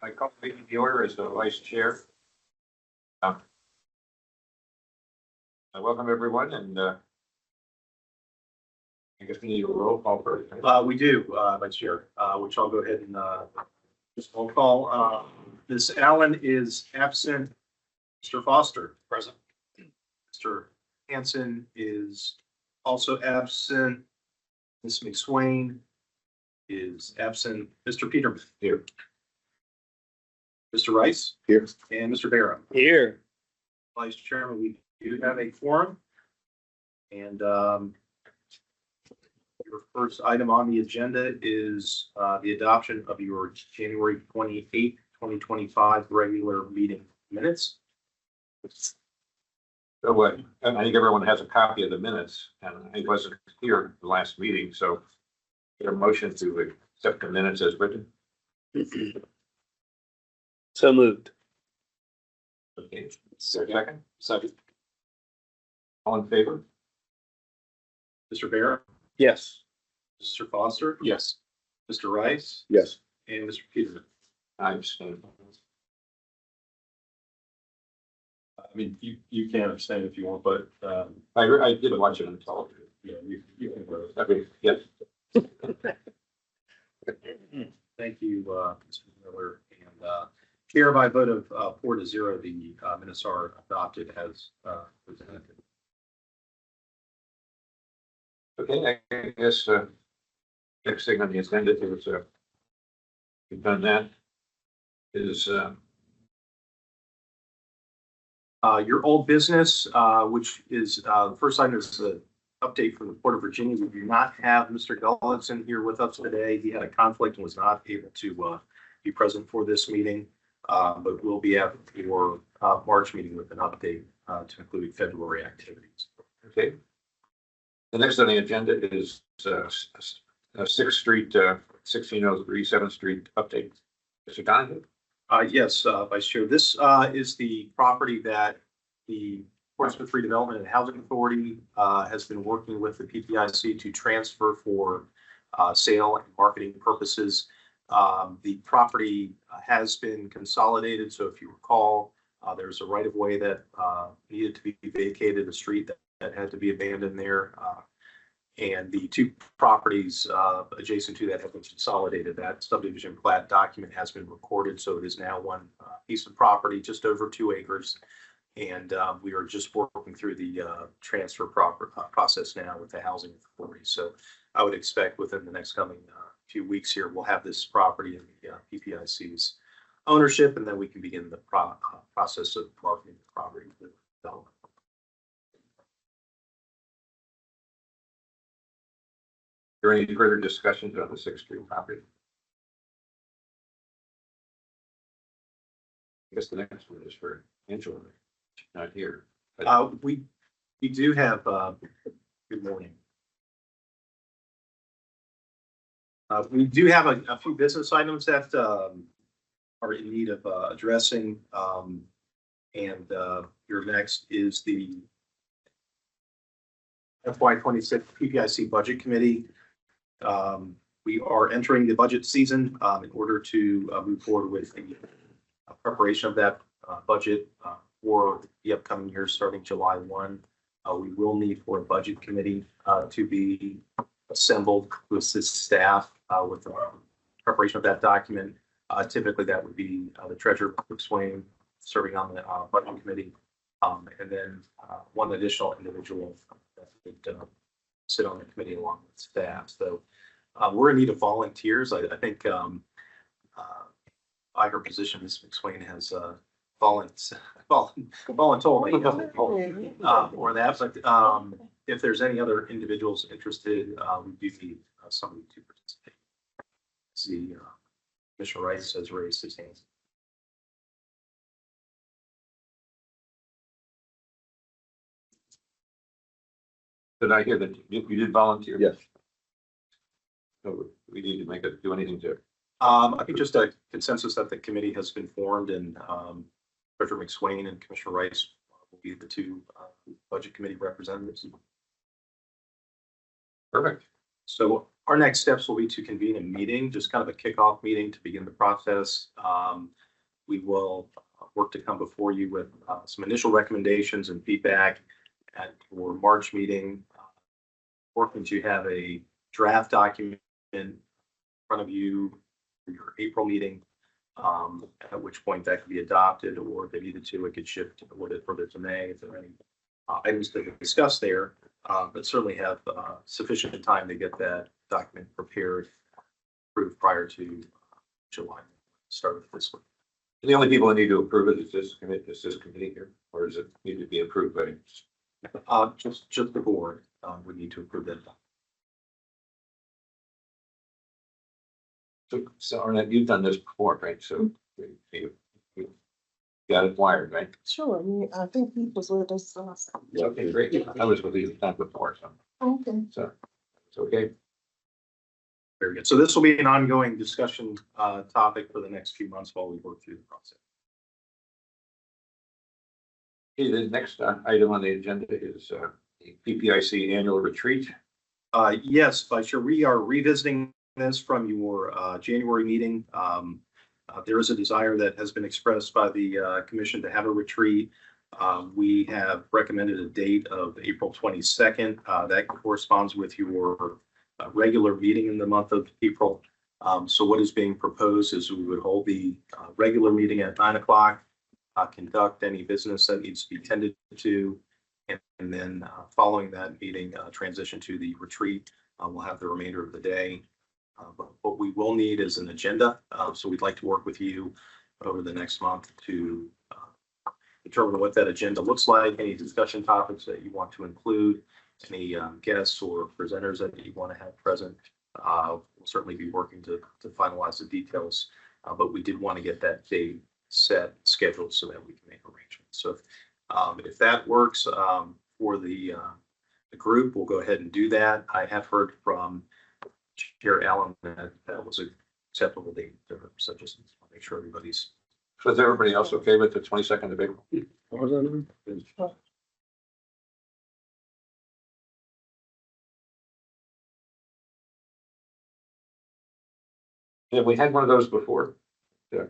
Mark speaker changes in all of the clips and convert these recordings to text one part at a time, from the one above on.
Speaker 1: I call the order as the vice chair. I welcome everyone, and I guess we need a roll call first.
Speaker 2: We do, Vice Chair, which I'll go ahead and just roll call. Ms. Allen is absent. Mr. Foster, present. Mr. Hanson is also absent. Ms. McSwain is absent. Mr. Peterman.
Speaker 1: Here.
Speaker 2: Mr. Rice.
Speaker 1: Here.
Speaker 2: And Mr. Barham.
Speaker 3: Here.
Speaker 2: Vice Chairman, we do have a quorum. And your first item on the agenda is the adoption of your January 28th, 2025 regular meeting minutes.
Speaker 1: So what, I think everyone has a copy of the minutes, and I wasn't here at the last meeting, so get a motion to accept the minutes as written.
Speaker 3: So moved.
Speaker 1: Okay, second,
Speaker 2: Second.
Speaker 1: all in favor?
Speaker 2: Mr. Barham,
Speaker 3: Yes.
Speaker 2: Mr. Foster,
Speaker 1: Yes.
Speaker 2: Mr. Rice,
Speaker 1: Yes.
Speaker 2: and Mr. Peterman.
Speaker 1: I abstain.
Speaker 4: I mean, you can abstain if you want, but,
Speaker 1: I did watch it on television.
Speaker 4: yeah, you can vote.
Speaker 1: Okay, yes.
Speaker 2: Thank you, Mr. Miller. And chair by vote of 4-0, the minutes are adopted as presented.
Speaker 1: Okay, I guess next thing on the agenda is we've done that is
Speaker 2: Your old business, which is the first item is the update from the Port of Virginia. We do not have Mr. Gullickson here with us today. He had a conflict and was not able to be present for this meeting, but we'll be at your March meeting with an update to include February activities.
Speaker 1: okay. The next on the agenda is 6th Street, 1603 7th Street update. Mr. Donovan?
Speaker 2: Yes, Vice Chair. This is the property that the Portsmouth Redevelopment and Housing Authority has been working with the PPIC to transfer for sale and marketing purposes. The property has been consolidated. So if you recall, there's a right of way that needed to be vacated, a street that had to be abandoned there. And the two properties adjacent to that have been consolidated. That subdivision plat document has been recorded, so it is now one piece of property, just over 2 acres. And we are just working through the transfer process now with the housing authority. So I would expect within the next coming few weeks here, we'll have this property in the PPIC's ownership, and then we can begin the process of marketing the property for development.
Speaker 1: Is there any further discussions on the 6th Street property? I guess the next one is for Angela, not here.
Speaker 2: We do have, good morning. We do have a few business items that are in need of addressing. And your next is the FY26 PPIC Budget Committee. We are entering the budget season in order to move forward with the preparation of that budget for the upcoming year starting July 1. We will need for a budget committee to be assembled to assist staff with the preparation of that document. Typically, that would be the treasurer, McSwain, serving on the budget committee, and then one additional individual that would sit on the committee along with staff. So we're in need of volunteers. I think by her position, Ms. McSwain has voluntold for that. But if there's any other individuals interested, we do need somebody to participate. See, Commissioner Rice has raised his hand.
Speaker 1: Did I hear that you did volunteer?
Speaker 4: Yes.
Speaker 1: So we need to do anything to.
Speaker 2: I think just a consensus that the committee has been formed, and Treasurer McSwain and Commissioner Rice will be the two budget committee representatives.
Speaker 1: Perfect.
Speaker 2: So Our next steps will be to convene a meeting, just kind of a kickoff meeting to begin the process. We will work to come before you with some initial recommendations and feedback at your March meeting. Working to have a draft document in front of you for your April meeting, at which point that could be adopted, or if they needed to, it could shift a little bit further to May if there are any items to discuss there, but certainly have sufficient time to get that document prepared, approved prior to July, start of the fiscal.
Speaker 1: The only people that need to approve it is this committee here, or does it need to be approved by?
Speaker 2: Just the board would need to approve that.
Speaker 1: So Arnett, you've done this before, right? So you got it wired, right?
Speaker 5: Sure, I think he was with us last time.
Speaker 1: Okay, great. I was with you the time before,
Speaker 5: Okay.
Speaker 1: so it's okay.
Speaker 2: Very good. So this will be an ongoing discussion topic for the next few months while we work through the process.
Speaker 1: Okay, the next item on the agenda is the PPIC annual retreat.
Speaker 2: Yes, Vice Chair, we are revisiting this from your January meeting. There is a desire that has been expressed by the commission to have a retreat. We have recommended a date of April 22nd. That corresponds with your regular meeting in the month of April. So what is being proposed is we would hold the regular meeting at 9 o'clock, conduct any business that needs to be tended to, and then following that meeting, transition to the retreat. We'll have the remainder of the day. But what we will need is an agenda. So we'd like to work with you over the next month to determine what that agenda looks like, any discussion topics that you want to include, any guests or presenters that you want to have present. We'll certainly be working to finalize the details, but we did want to get that date set, scheduled so that we can make arrangements. So if that works for the group, we'll go ahead and do that. I have heard from Chair Allen that that was an acceptable date to her, so just want to make sure everybody's.
Speaker 1: So is everybody else okay with the 22nd of April? Yeah, we had one of those before. Yeah.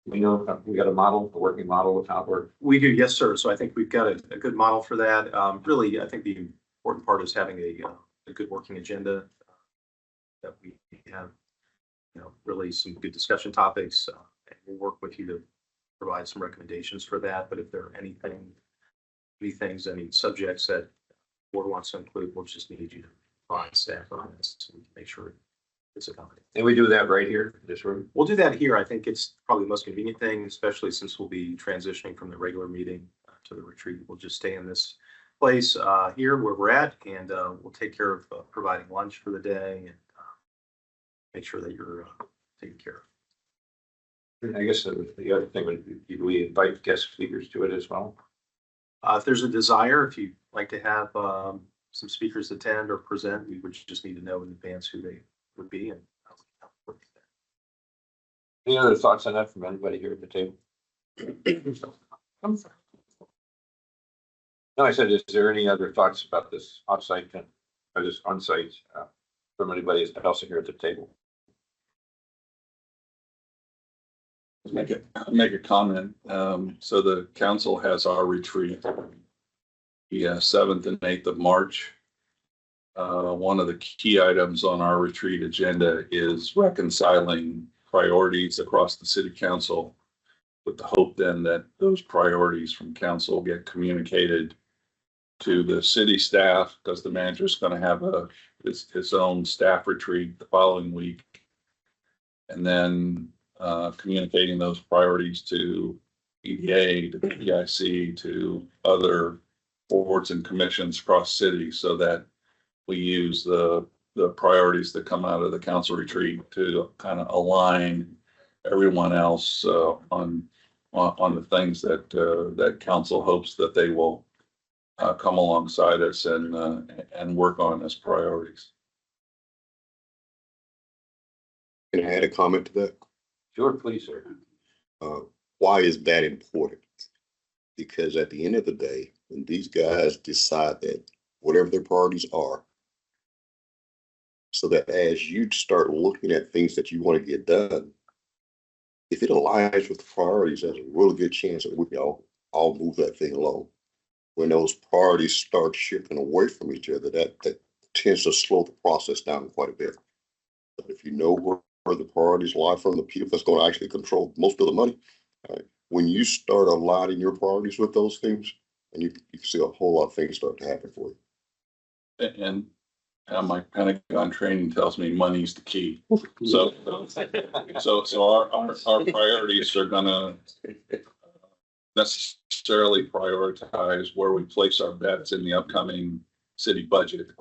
Speaker 1: We know we got a model, a working model of how it works.
Speaker 2: We do, yes, sir. So I think we've got a good model for that. Really, I think the important part is having a good working agenda that we have, really some good discussion topics. And we'll work with you to provide some recommendations for that. But if there are any subjects that the board wants to include, we'll just need you to provide staff on this so we can make sure it's accommodated.
Speaker 1: And we do that right here in this room.
Speaker 2: We'll do that here. I think it's probably the most convenient thing, especially since we'll be transitioning from the regular meeting to the retreat. We'll just stay in this place here where we're at, and we'll take care of providing lunch for the day and make sure that you're taken care of.
Speaker 1: I guess the other thing would be we invite guest speakers to it as well.
Speaker 2: If there's a desire, if you'd like to have some speakers attend or present, we would just need to know in advance who they would be and work with that.
Speaker 1: Any other thoughts on that from anybody here at the table?
Speaker 5: I'm sorry.
Speaker 1: No, I said, is there any other thoughts about this offsite or this onsite from anybody else here at the table?
Speaker 4: Make a comment. So the council has our retreat the 7th and 8th of March. One of the key items on our retreat agenda is reconciling priorities across the city council, with the hope then that those priorities from council get communicated to the city staff, because the manager is going to have his own staff retreat the following week, and then communicating those priorities to EDA, to PIC, to other boards and commissions across city, so that we use the priorities that come out of the council retreat to kind of align everyone else on the things that council hopes that they will come alongside us and work on as priorities.
Speaker 6: Can I add a comment to that?
Speaker 1: Sure, please, sir.
Speaker 6: Why is that important? Because at the end of the day, when these guys decide that whatever their priorities are, so that as you start looking at things that you want to get done, if it aligns with the priorities, there's a really good chance that we can all move that thing along. When those priorities start shifting away from each other, that tends to slow the process down quite a bit. But if you know where the priorities lie from the people that's going to actually control most of the money, when you start aligning your priorities with those things, and you see a whole lot of things start to happen for you.
Speaker 4: And my Pentagon training tells me money's the key. So our priorities are gonna necessarily prioritize where we place our bets in the upcoming city budget.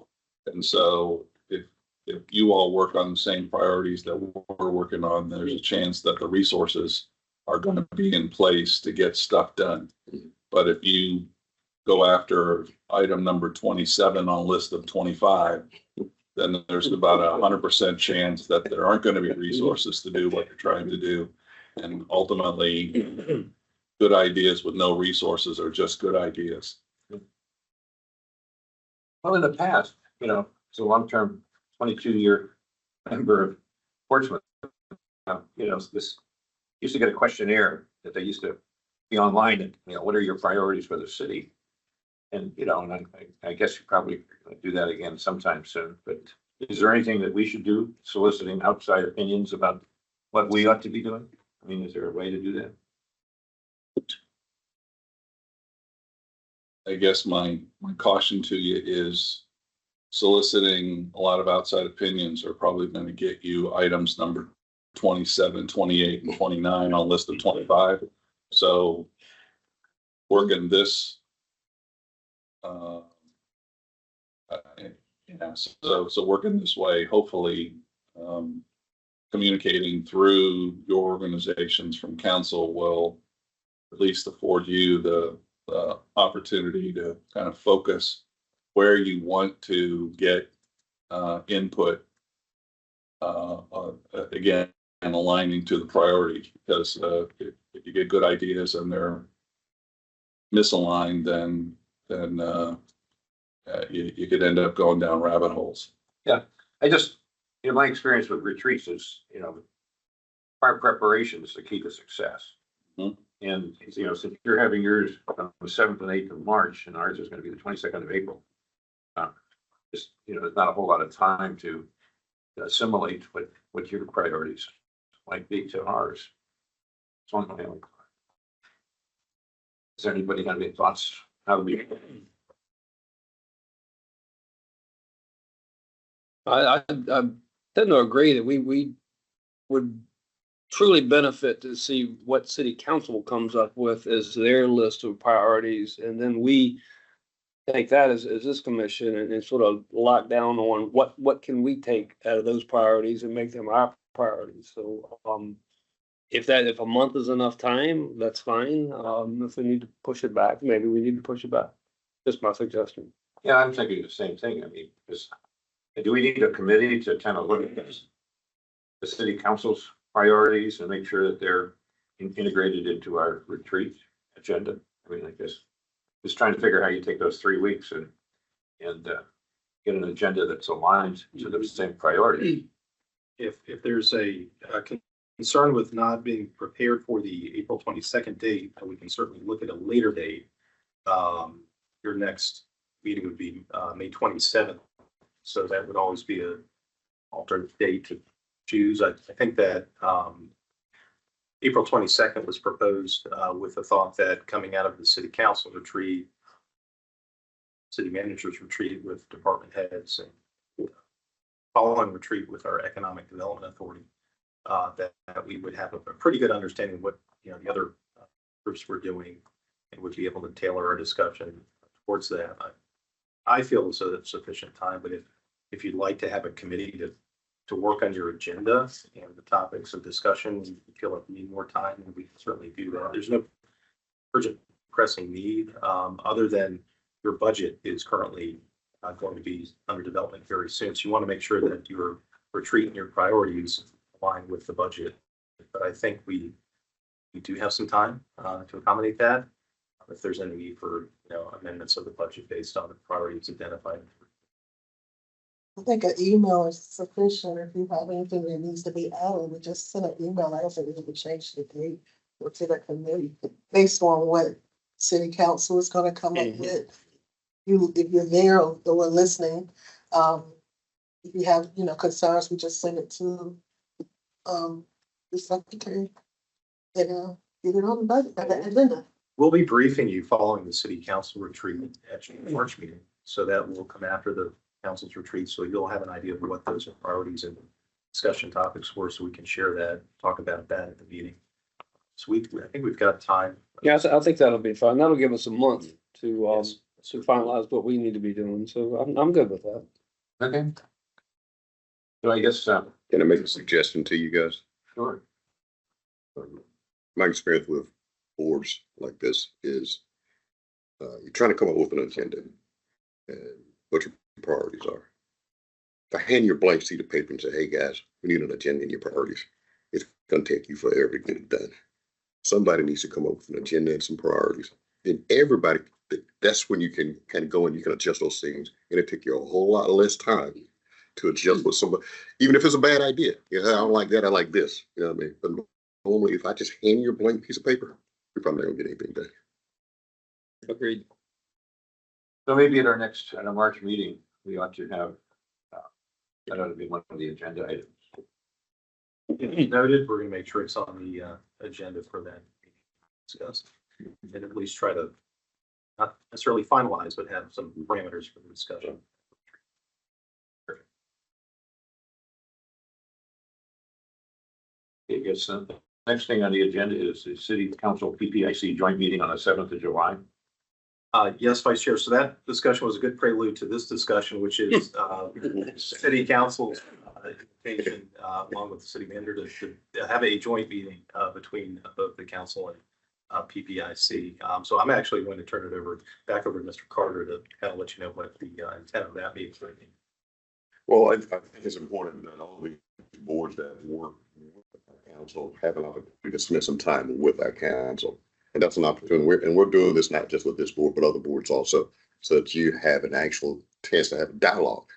Speaker 4: And so if you all work on the same priorities that we're working on, there's a chance that the resources are going to be in place to get stuff done. But if you go after item number 27 on a list of 25, then there's about 100% chance that there aren't going to be resources to do what you're trying to do. And ultimately, good ideas with no resources are just good ideas.
Speaker 1: Well, in the past, as a long-term 22-year member of Portsmouth, this used to get a questionnaire that they used to be online and, what are your priorities for the city? And, and I guess you probably do that again sometime soon, but is there anything that we should do soliciting outside opinions about what we ought to be doing? I mean, is there a way to do that?
Speaker 4: I guess my caution to you is soliciting a lot of outside opinions are probably going to get you items number 27, 28, and 29 on a list of 25. So working this, so working this way, hopefully communicating through your organizations from council will at least afford you the opportunity to kind of focus where you want to get input, again, and aligning to the priority, because if you get good ideas and they're misaligned, then you could end up going down rabbit holes.
Speaker 1: Yeah, I just, my experience with retreats is, our preparation is the key to success.
Speaker 4: Mhm.
Speaker 1: And, since you're having yours on the 7th and 8th of March, and ours is going to be the 22nd of April, just, there's not a whole lot of time to assimilate what your priorities might be to ours. So, is there anybody got any thoughts? How do we?
Speaker 3: I tend to agree that we would truly benefit to see what city council comes up with as their list of priorities. And then we take that as this commission and sort of lock down on what can we take out of those priorities and make them our priorities. So, if a month is enough time, that's fine. If we need to push it back, maybe we need to push it back. Just my suggestion.
Speaker 1: Yeah, I'm thinking the same thing. I mean, do we need a committee to kind of look at this, the city council's priorities and make sure that they're integrated into our retreat agenda? I mean, I guess just trying to figure how you take those 3 weeks and get an agenda that's aligned to the same priority.
Speaker 2: If there's a concern with not being prepared for the April 22nd date, we can certainly look at a later date. Your next meeting would be May 27th. So that would always be an alternate date to choose. I think that April 22nd was proposed with the thought that coming out of the city council retreat, city managers retreat with department heads, and following retreat with our economic development authority, that we would have a pretty good understanding of what the other groups were doing, and would be able to tailor our discussion towards that. I feel as though that's sufficient time, but if you'd like to have a committee to work on your agenda and the topics of discussion, you feel like you need more time, and we can certainly do that. There's no urgent pressing need, other than your budget is currently going to be under development very soon. So you want to make sure that your retreat and your priorities align with the budget. But I think we do have some time to accommodate that. If there's any need for amendments of the budget based on the priorities identified.
Speaker 5: I think an email is sufficient if you have anything that needs to be added, we just send an email out and we can change the date or to the committee based on what city council is gonna come up
Speaker 3: Mhm.
Speaker 5: with. You, if you're there or listening, if you have, concerns, we just send it to, the secretary. And, get it on the budget, the agenda.
Speaker 2: We'll be briefing you following the city council retreat at the March meeting. So that will come after the council's retreat. So you'll have an idea of what those priorities and discussion topics were, so we can share that, talk about that at the meeting. So I think we've got time.
Speaker 3: Yeah, I think that'll be fine. That'll give us a month to,
Speaker 2: Yes.
Speaker 3: to finalize what we need to be doing. So I'm good with that.
Speaker 1: Okay. So I guess,
Speaker 6: Can I make a suggestion to you guys?
Speaker 1: sure.
Speaker 6: My experience with boards like this is, you're trying to come up with an agenda and what your priorities are. If I hand you a blank sheet of paper and say, hey, guys, we need an agenda and your priorities, it's gonna take you forever to get it done. Somebody needs to come up with an agenda and some priorities. And everybody, that's when you can kind of go and you can adjust those things. And it take you a whole lot less time to adjust with somebody, even if it's a bad idea. You know, I don't like that, I like this. You know what I mean? But normally, if I just hand you a blank piece of paper, you're probably not gonna get anything done.
Speaker 3: Agreed.
Speaker 1: So maybe at our March meeting, we ought to have, that ought to be one of the agenda items.
Speaker 2: Noted, we're gonna make sure it's on the agenda for that meeting to discuss. And at least try to not necessarily finalize, but have some parameters for the discussion.
Speaker 1: I guess the next thing on the agenda is the city council PPIC joint meeting on the 7th of July.
Speaker 2: Yes, Vice Chair. So that discussion was a good prelude to this discussion, which is city council's invitation, along with the city manager to have a joint meeting between both the council and PPIC. So I'm actually going to turn it back over to Mr. Carter to kind of let you know what the intent of that meeting is.
Speaker 6: Well, I think it's important that all the boards that work with our council have an opportunity to spend some time with our council. And that's an opportunity. We're doing this not just with this board, but other boards also, so that you have an actual chance to have a dialogue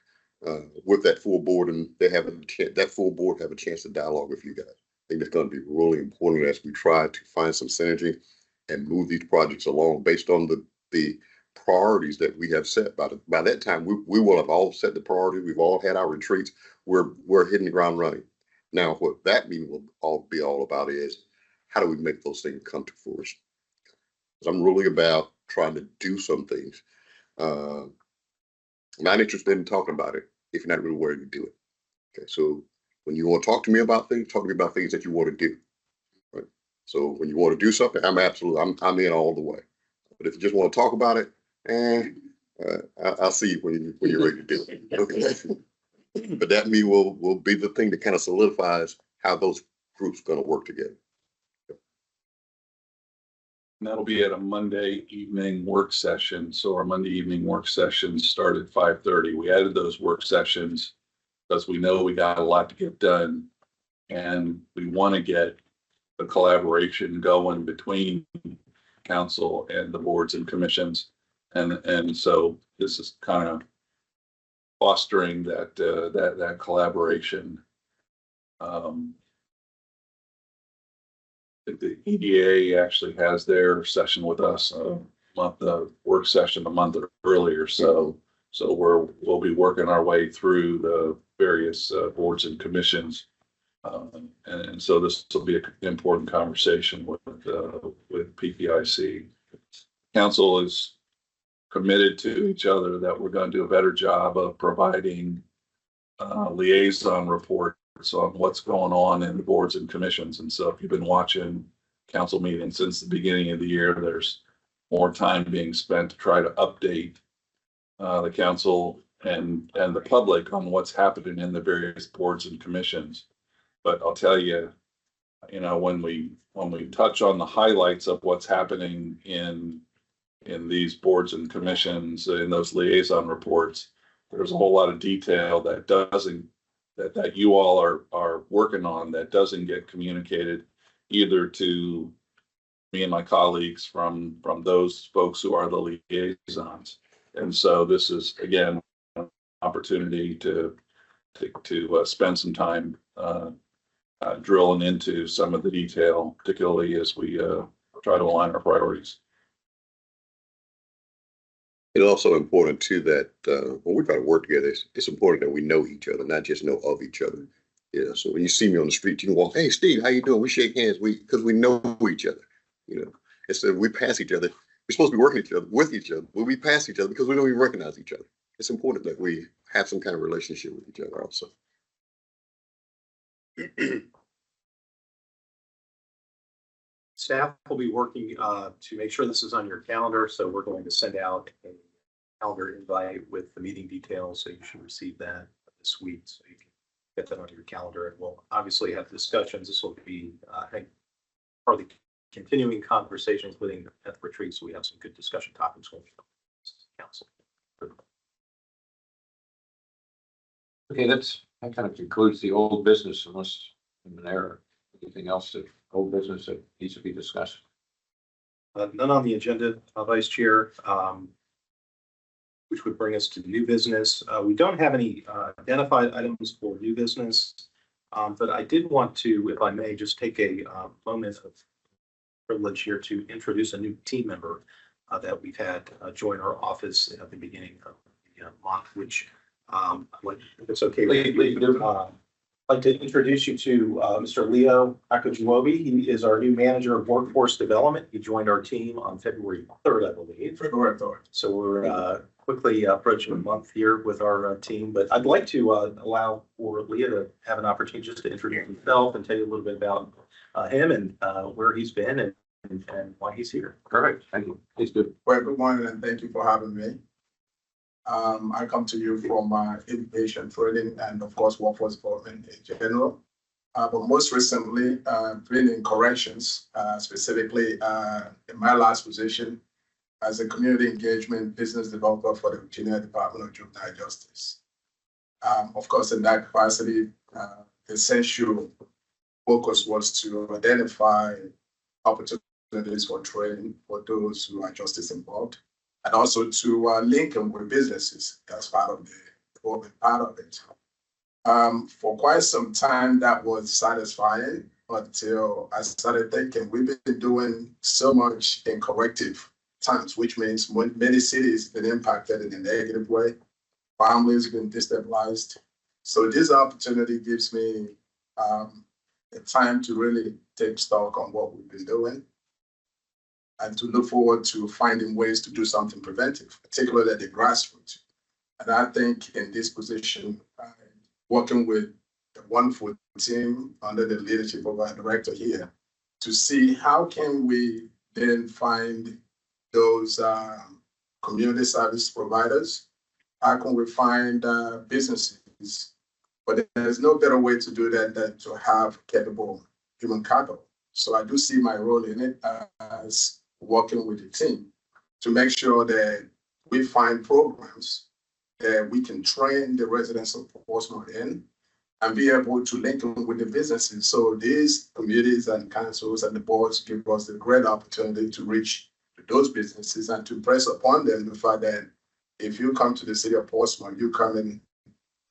Speaker 6: with that full board, and that full board have a chance to dialogue with you guys. I think it's going to be really important as we try to find some synergy and move these projects along based on the priorities that we have set. By that time, we will have all set the priority. We've all had our retreats. We're hitting the ground running. Now, what that meeting will be all about is how do we make those things come to fruition? Because I'm really about trying to do some things. I'm not interested in talking about it if you're not really ready to do it. Okay, so when you want to talk to me about things, talk to me about things that you want to do. Right. So when you want to do something, I'm in all the way. But if you just want to talk about it, I'll see you when you're ready to do it. Okay. But that mean will be the thing that kind of solidifies how those groups are going to work together.
Speaker 4: And that'll be at a Monday evening work session. So our Monday evening work sessions start at 5:30. We added those work sessions because we know we got a lot to get done. And we want to get the collaboration going between council and the boards and commissions. And so this is kind of fostering that collaboration. The EDA actually has their session with us the work session a month earlier. So we'll be working our way through the various boards and commissions. And so this will be an important conversation with PPIC. Council is committed to each other that we're going to do a better job of providing liaison reports on what's going on in the boards and commissions. And so if you've been watching council meetings since the beginning of the year, there's more time being spent to try to update the council and the public on what's happening in the various boards and commissions. But I'll tell you, when we touch on the highlights of what's happening in these boards and commissions, in those liaison reports, there's a whole lot of detail that you all are working on that doesn't get communicated either to me and my colleagues from those folks who are the liaisons. And so this is, again, opportunity to spend some time drilling into some of the detail, particularly as we try to align our priorities.
Speaker 6: It's also important too that when we try to work together, it's important that we know each other, not just know of each other. Yeah. So when you see me on the street, you can walk, "Hey, Steve, how you doing?" We shake hands. Because we know each other. You know, instead we pass each other. We're supposed to be working with each other, but we pass each other because we don't even recognize each other. It's important that we have some kind of relationship with each other also.
Speaker 2: Staff will be working to make sure this is on your calendar, so we're going to send out a calendar invite with the meeting details, so you should receive that this week, so you can get that on your calendar. And we'll obviously have discussions. This will be, I think, part of the continuing conversations within the retreat, so we have some good discussion topics going on council.
Speaker 1: Okay, that kind of concludes the old business unless there anything else that old business that needs to be discussed.
Speaker 2: None on the agenda, Vice Chair, which would bring us to new business. We don't have any identified items for new business, but I did want to, if I may, just take a moment of privilege here to introduce a new team member that we've had join our office at the beginning of the month, which if it's okay with you, I'd like to introduce you to Mr. Leo Akajuobi. He is our new manager of workforce development. He joined our team on February 3rd, I believe. February 3rd. So we're quickly approaching a month here with our team, but I'd like to allow for Leo to have an opportunity just to introduce himself and tell you a little bit about him and where he's been and why he's here.
Speaker 1: Perfect. Thank you. Please do.
Speaker 7: Well, good morning and thank you for having me. I come to you from education, training, and of course, workforce development in general. But most recently, been in corrections, specifically in my last position as a community engagement business developer for the Virginia Department of Juvenile Justice. Of course, in that capacity, the essential focus was to identify opportunities for training for those who are justice involved, and also to link them with businesses as part of the development part of it. For quite some time, that was satisfying until I started thinking we've been doing so much in corrective times, which means many cities have been impacted in a negative way. Families have been destabilized. So this opportunity gives me a time to really take stock on what we've been doing and to look forward to finding ways to do something preventive, particularly at the grassroots. And I think in this position, working with a wonderful team under the leadership of our director here, to see how can we then find those community service providers, how can we find businesses, but there's no better way to do that than to have capable human capital. So I do see my role in it as working with the team to make sure that we find programs that we can train the residents of Portsmouth in and be able to link them with the businesses. So these communities and councils and the boards give us the great opportunity to reach those businesses and to press upon them the fact that if you come to the city of Portsmouth, you come in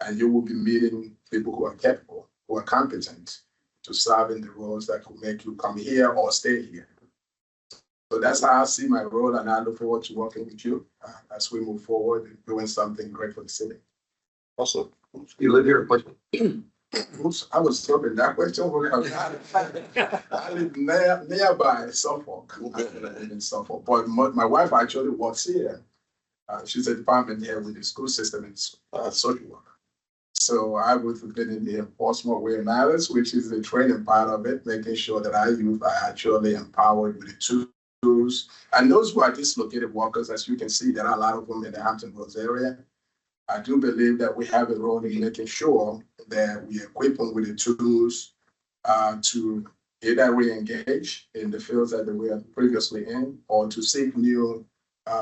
Speaker 7: and you will be meeting people who are capable, who are competent to serve in the roles that could make you come here or stay here. So that's how I see my role, and I look forward to working with you as we move forward and doing something great for the city.
Speaker 6: Also,
Speaker 1: You live here in Portsmouth?
Speaker 7: I was hoping that question. I live nearby Suffolk. I live in Suffolk, but my wife actually works here. She's a department here with the school system and social work. So I would have been in the Portsmouth Way Matters, which is the training part of it, making sure that our youth are actually empowered with the tools. And those who are dislocated workers, as you can see, there are a lot of them in the Hampton Roads area. I do believe that we have a role in making sure that we equip them with the tools to either re-engage in the fields that they were previously in, or to seek new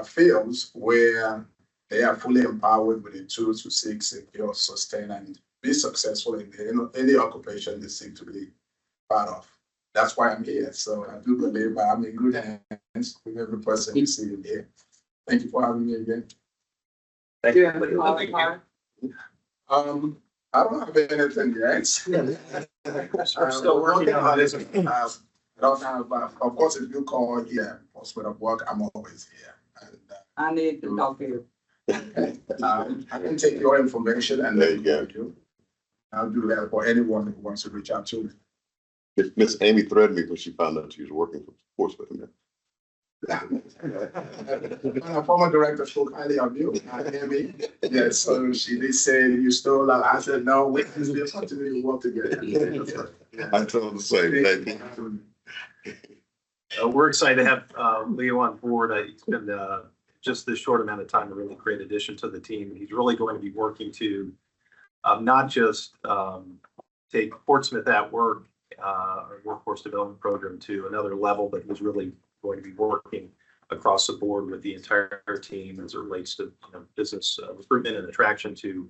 Speaker 7: fields where they are fully empowered with the tools to seek, secure, sustain, and be successful in any occupation they seek to be part of. That's why I'm here. So I do believe I'm in good hands with every person you see here. Thank you for having me again.
Speaker 2: Thank you.
Speaker 7: I don't have anything yet.
Speaker 2: We're still working on it.
Speaker 7: I don't have, of course, if you call here, Portsmouth of work, I'm always here. And,
Speaker 8: I need to talk to you.
Speaker 7: I can take your information and
Speaker 6: There
Speaker 7: then
Speaker 6: you go.
Speaker 7: call you. I'll do that for anyone who wants to reach out to me.
Speaker 6: Miss Amy threatened me when she found out she was working for Portsmouth.
Speaker 7: My former director spoke highly of you, Amy. Yes, so she did say you stole that. I said, no, we can still continue to work together.
Speaker 6: I told her the same thing.
Speaker 2: We're excited to have Leo on board. He's been just this short amount of time a really great addition to the team. He's really going to be working to not just take Portsmouth at Work, our workforce development program to another level, but he's really going to be working across the board with the entire team as it relates to business recruitment and attraction to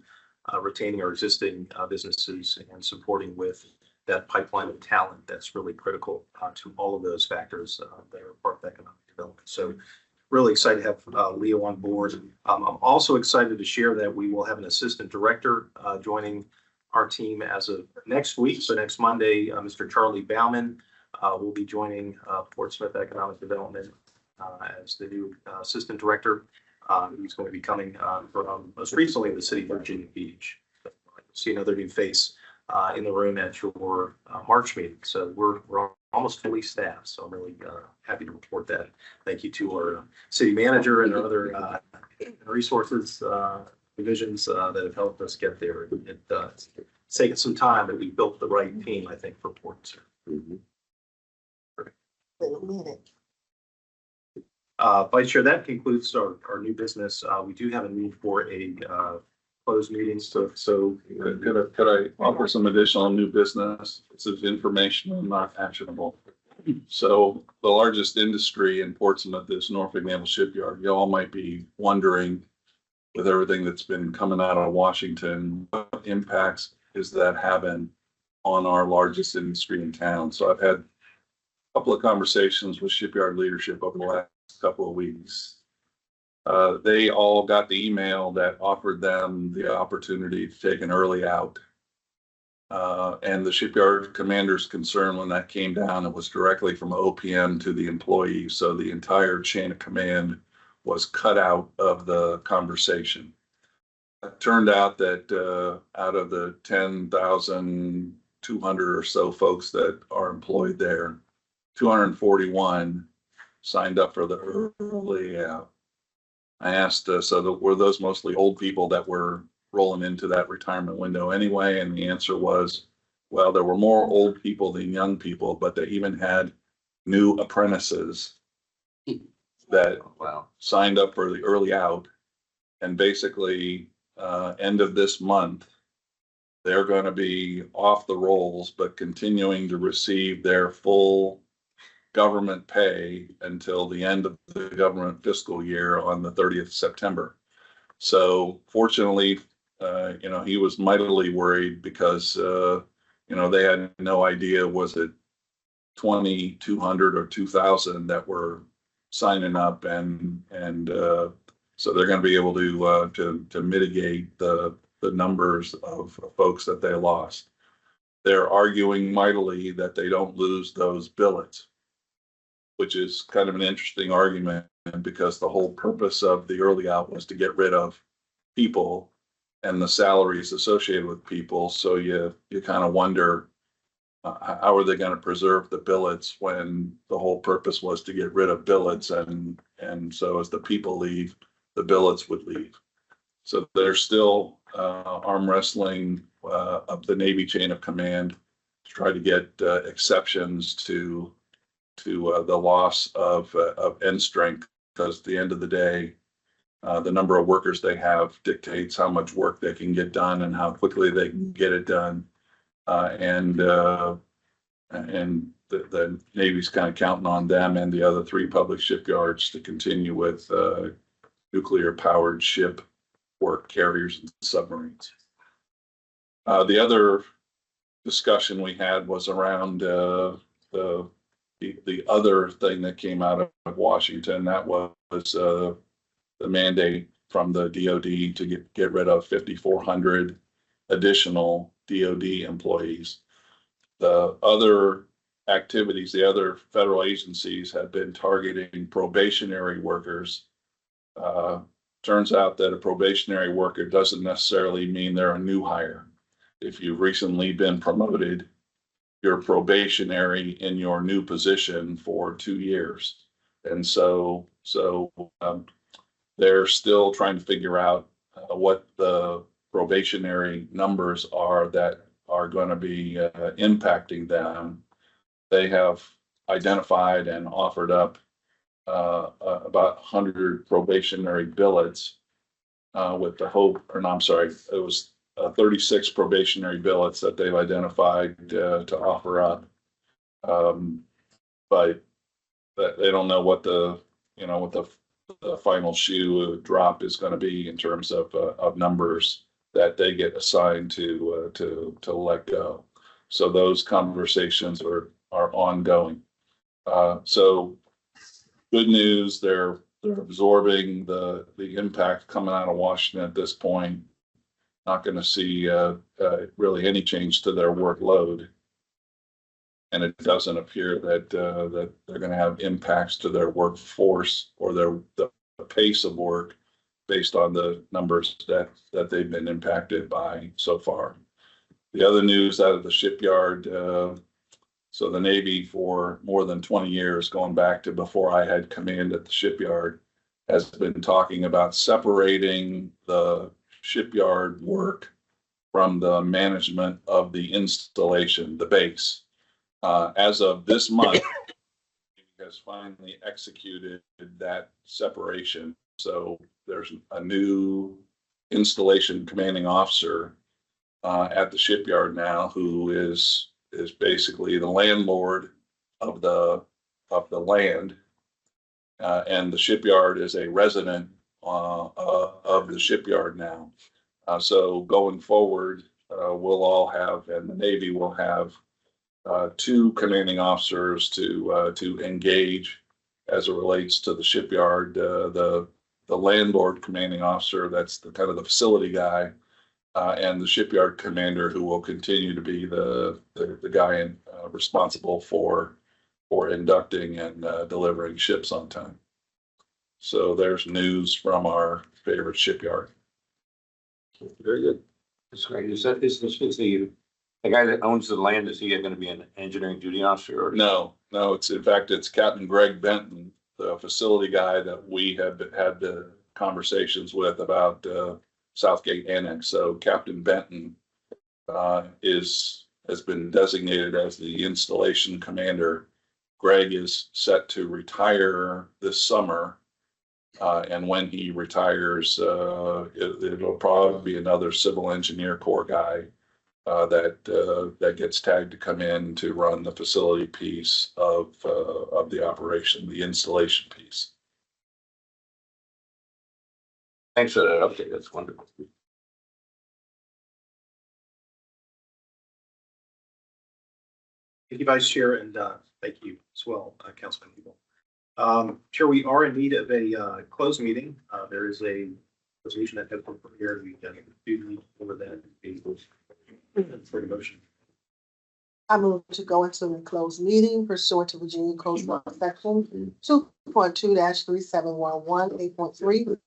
Speaker 2: retaining our existing businesses and supporting with that pipeline of talent that's really critical to all of those factors that are part of economic development. So really excited to have Leo on board. I'm also excited to share that we will have an assistant director joining our team as of next week. So next Monday, Mr. Charlie Bauman will be joining Portsmouth Economic Development as the new assistant director. He's going to be coming from most recently the city of Virginia Beach. So see another new face in the room at your March meeting. So we're almost fully staffed. So I'm really happy to report that. Thank you to our city manager and our other resources divisions that have helped us get there. It's taken some time, but we built the right team, I think, for Portsmouth.
Speaker 6: Mhm.
Speaker 2: Vice Chair, that concludes our new business. We do have a need for a closed meeting. So
Speaker 4: Could I offer some additional new business? This is informational, not actionable. So the largest industry in Portsmouth is Norfolk Naval Shipyard. You all might be wondering, with everything that's been coming out of Washington, what impacts is that having on our largest industry in town? So I've had a couple of conversations with shipyard leadership over the last couple of weeks. They all got the email that offered them the opportunity to take an early out. And the shipyard commander's concern when that came down, it was directly from OPM to the employee. So the entire chain of command was cut out of the conversation. It turned out that out of the 10,200 or so folks that are employed there, 241 signed up for the early out. I asked, were those mostly old people that were rolling into that retirement window anyway? And the answer was, well, there were more old people than young people, but they even had new apprentices that signed up for the early out. And basically, end of this month, they're going to be off the rolls, but continuing to receive their full government pay until the end of the government fiscal year on the 30th September. So fortunately, he was mightily worried because, they had no idea, was it 2,200 or 2,000 that were signing up, and so they're going to be able to mitigate the numbers of folks that they lost. They're arguing mightily that they don't lose those billets, which is kind of an interesting argument because the whole purpose of the early out was to get rid of people and the salaries associated with people. So you kind of wonder, how are they going to preserve the billets when the whole purpose was to get rid of billets? And so as the people leave, the billets would leave. So there's still arm wrestling up the Navy chain of command to try to get exceptions to the loss of end strength, because at the end of the day, the number of workers they have dictates how much work they can get done and how quickly they can get it done. And the Navy's kind of counting on them and the other three public shipyards to continue with nuclear powered ship work, carriers and submarines. The other discussion we had was around the other thing that came out of Washington. That was the mandate from the DOD to get rid of 5,400 additional DOD employees. The other activities, the other federal agencies have been targeting probationary workers. Turns out that a probationary worker doesn't necessarily mean they're a new hire. If you've recently been promoted, you're probationary in your new position for 2 years. And so they're still trying to figure out what the probationary numbers are that are going to be impacting them. They have identified and offered up about 100 probationary billets with the hope, or no, I'm sorry, it was 36 probationary billets that they've identified to offer up. But they don't know what the final shoe drop is going to be in terms of numbers that they get assigned to let go. So those conversations are ongoing. So good news, they're absorbing the impact coming out of Washington at this point. Not going to see really any change to their workload. And it doesn't appear that they're going to have impacts to their workforce or the pace of work based on the numbers that they've been impacted by so far. The other news out of the shipyard, so the Navy for more than 20 years, going back to before I had command at the shipyard, has been talking about separating the shipyard work from the management of the installation, the base. As of this month, has finally executed that separation. So there's a new installation commanding officer at the shipyard now, who is basically the landlord of the land, and the shipyard is a resident of the shipyard now. So going forward, we'll all have, and the Navy will have, 2 commanding officers to engage as it relates to the shipyard. The landlord commanding officer, that's the kind of the facility guy, and the shipyard commander, who will continue to be the guy responsible for inducting and delivering ships on time. So there's news from our favorite shipyard.
Speaker 3: Very good.
Speaker 1: That's great. Is the guy that owns the land, is he going to be an engineering duty officer or?
Speaker 4: No, it's, in fact, it's Captain Greg Benton, the facility guy that we have had the conversations with about Southgate Annex. So Captain Benton has been designated as the installation commander. Greg is set to retire this summer. And when he retires, it'll probably be another civil engineer corps guy that gets tagged to come in to run the facility piece of the operation, the installation piece.
Speaker 1: Thanks for that update. That's wonderful.
Speaker 2: Thank you, Vice Chair, and thank you as well, Councilman Eagle. Chair, we are in need of a closed meeting. There is a resolution that has been prepared. We do need for that. For the motion.
Speaker 5: I move to go into a closed meeting pursuant to Virginia Code Section 2.2-3711 8.3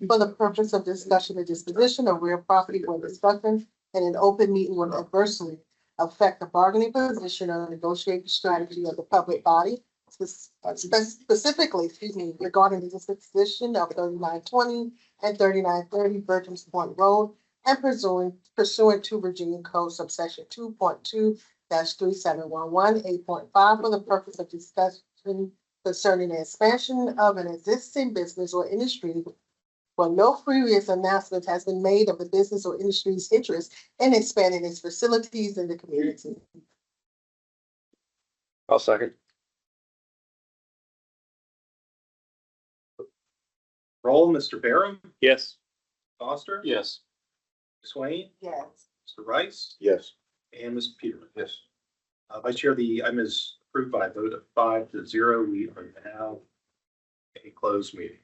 Speaker 5: for the purpose of discussion and disposition of real property when discussing and an open meeting will adversely affect the bargaining position or negotiating strategy of the public body, specifically, regarding the disposition of 3920 and 3930 Virgin's Point Road, and pursuant to Virginia Code subsection 2.2-3711 8.5 for the purpose of discussion concerning the expansion of an existing business or industry where no previous announcement has been made of the business or industry's interest in expanding its facilities in the community.
Speaker 3: I'll second.
Speaker 2: Roll, Mr. Barham,
Speaker 3: Yes.
Speaker 2: Foster,
Speaker 3: Yes.
Speaker 2: Swain,
Speaker 5: Yes.
Speaker 2: Mr. Rice,
Speaker 6: Yes.
Speaker 2: and Ms. Peter.
Speaker 1: Yes.
Speaker 2: Vice Chair, the item is approved by a vote of 5-0. We are now a closed meeting.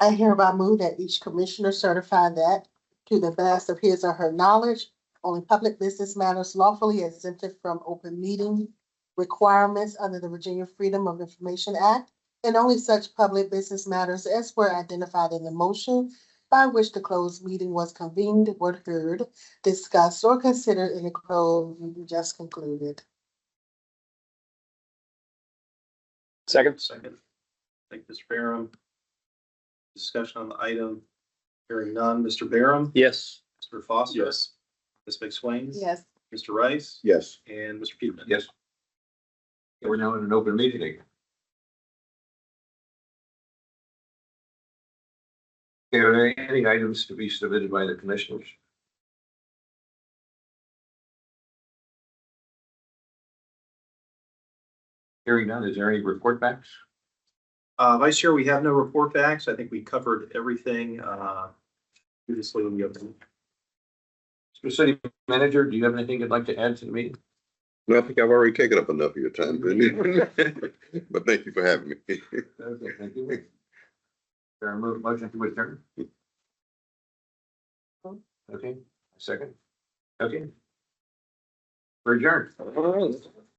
Speaker 5: I hereby move that each commissioner certify that, to the best of his or her knowledge, only public business matters lawfully exempted from open meeting requirements under the Virginia Freedom of Information Act, and only such public business matters as were identified in the motion by which the closed meeting was convened, were heard, discussed, or considered in the closed meeting just concluded.
Speaker 3: Second.
Speaker 2: Second. Thank you, Mr. Barham. Discussion on the item. Hearing none. Mr. Barham.
Speaker 3: Yes.
Speaker 2: Mr. Foster.
Speaker 4: Yes.
Speaker 2: Ms. McSwain.
Speaker 5: Yes.
Speaker 2: Mr. Rice.
Speaker 6: Yes.
Speaker 2: And Mr. Peterman.
Speaker 1: Yes. We're now in an open meeting. Are there any items to be submitted by the commissioners? Hearing none, is there any report backs?
Speaker 2: Vice Chair, we have no report backs. I think we covered everything, previously in the open.
Speaker 1: Mr. City Manager, do you have anything you'd like to add to the meeting?
Speaker 6: No, I think I've already taken up enough of your time, but thank you for having me.
Speaker 1: Okay, thank you. There are motion to adjourn? Okay, second. Okay. We're adjourned.
Speaker 3: All right.